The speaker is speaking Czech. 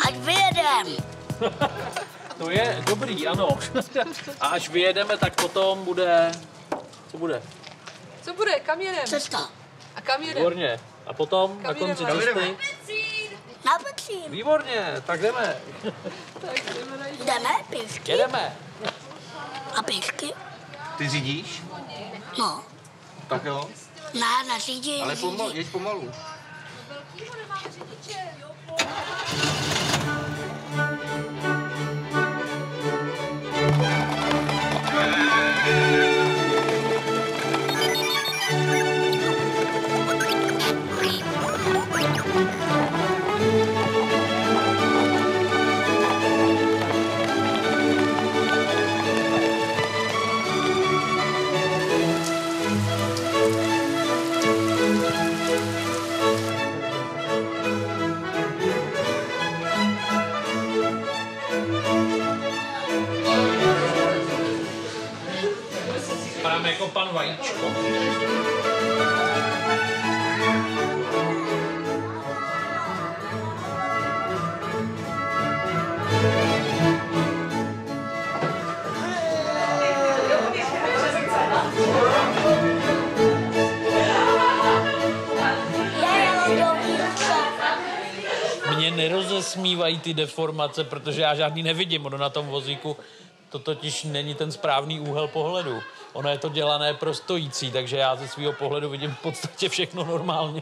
Ať vyjedem. To je dobrý, ano. A až vyjedeme, tak potom bude... Co bude? Co bude? Kam jedem? Cesta. A kam jedem? Výborně. A potom na konci cesty? Na Petřín. Výborně, tak jdeme. Jdeme pěšky. Jedeme. A pěšky? Ty řídíš? No. Tak jo. Na řídí. Ale jeď pomalu. Vypadáme jako pan Vajíčko. Mě nerozesmívají ty deformace, protože já žádný nevidím. Ono na tom vozíku to totiž není ten správný úhel pohledu. Ono je to dělané pro stojící, takže já ze svého pohledu vidím v podstatě všechno normálně.